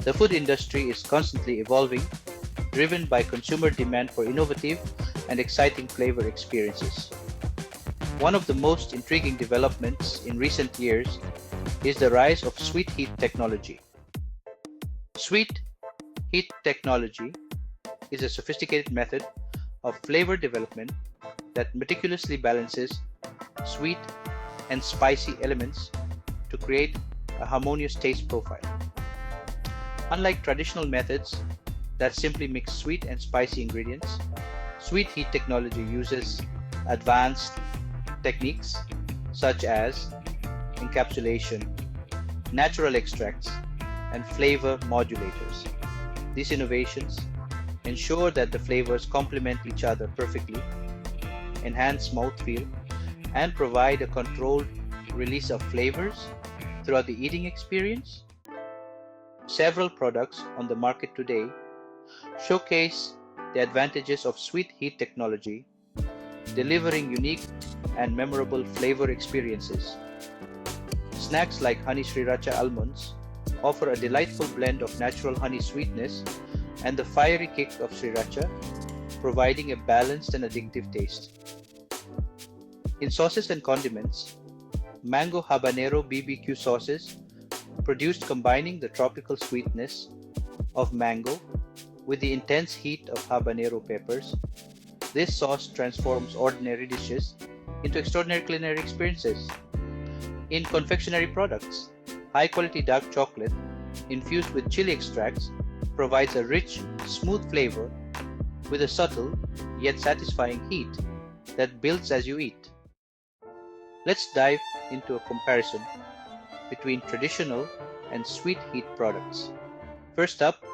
The food industry is constantly evolving, driven by consumer demand for innovative and exciting flavor experiences. One of the most intriguing developments in recent years is the rise of sweet heat technology. Sweet heat technology is a sophisticated method of flavor development that meticulously balances sweet and spicy elements to create a harmonious taste profile. Unlike traditional methods that simply mix sweet and spicy ingredients, sweet heat technology uses advanced techniques such as encapsulation, natural extracts, and flavor modulators. These innovations ensure that the flavors complement each other perfectly, enhance mouthfeel, and provide a controlled release of flavors throughout the eating experience. Several products on the market today showcase the advantages of sweet heat technology, delivering unique and memorable flavor experiences. Snacks like honey sriracha almonds offer a delightful blend of natural honey sweetness and the fiery kick of sriracha, providing a balanced and addictive taste. In sauces and condiments, mango habanero BBQ sauces, produced combining the tropical sweetness of mango with the intense heat of habanero peppers, this sauce transforms ordinary dishes into extraordinary culinary experiences. In confectionery products, high-quality dark chocolate infused with chili extracts provides a rich, smooth flavor with a subtle yet satisfying heat that builds as you eat. Let's dive into a comparison between traditional and sweet heat products. First up,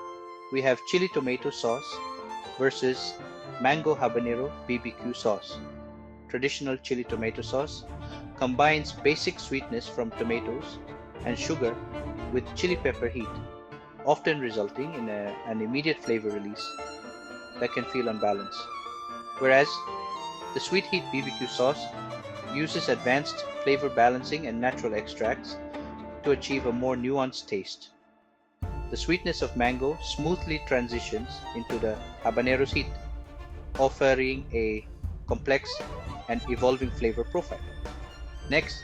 we have chili tomato sauce versus mango habanero BBQ sauce. Traditional chili tomato sauce combines basic sweetness from tomatoes and sugar with chili pepper heat, often resulting in an immediate flavor release that can feel unbalanced. Whereas the sweet heat BBQ sauce uses advanced flavor balancing and natural extracts to achieve a more nuanced taste. The sweetness of mango smoothly transitions into the habanero's heat, offering a complex and evolving flavor profile. Next,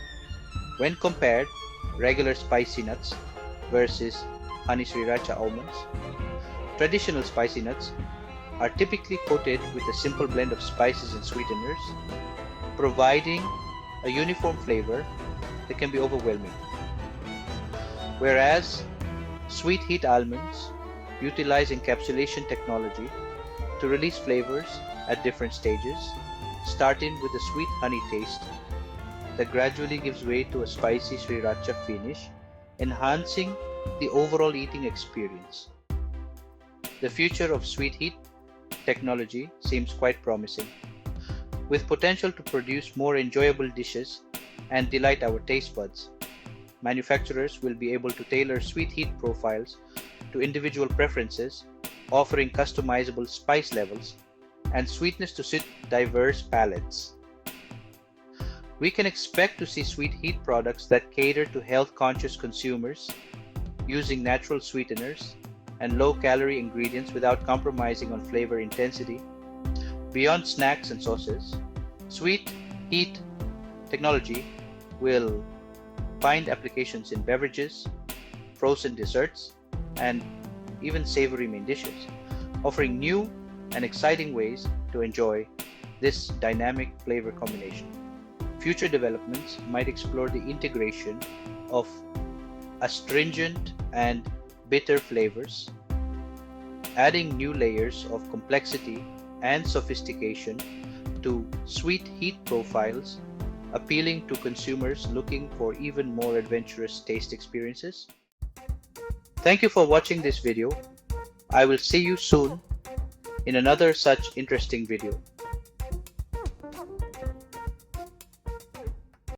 when compared regular spicy nuts versus honey sriracha almonds, traditional spicy nuts are typically coated with a simple blend of spices and sweeteners, providing a uniform flavor that can be overwhelming. Whereas sweet heat almonds utilize encapsulation technology to release flavors at different stages, starting with a sweet honey taste that gradually gives way to a spicy sriracha finish, enhancing the overall eating experience. The future of sweet heat technology seems quite promising, with potential to produce more enjoyable dishes and delight our taste buds. Manufacturers will be able to tailor sweet heat profiles to individual preferences, offering customizable spice levels and sweetness to suit diverse palates. We can expect to see sweet heat products that cater to health-conscious consumers, using natural sweeteners and low-calorie ingredients without compromising on flavor intensity. Beyond snacks and sauces, sweet heat technology will find applications in beverages, frozen desserts, and even savory main dishes, offering new and exciting ways to enjoy this dynamic flavor combination. Future developments might explore the integration of astringent and bitter flavors, adding new layers of complexity and sophistication to sweet heat profiles, appealing to consumers looking for even more adventurous taste experiences. Thank you for watching this video. I will see you soon in another such interesting video.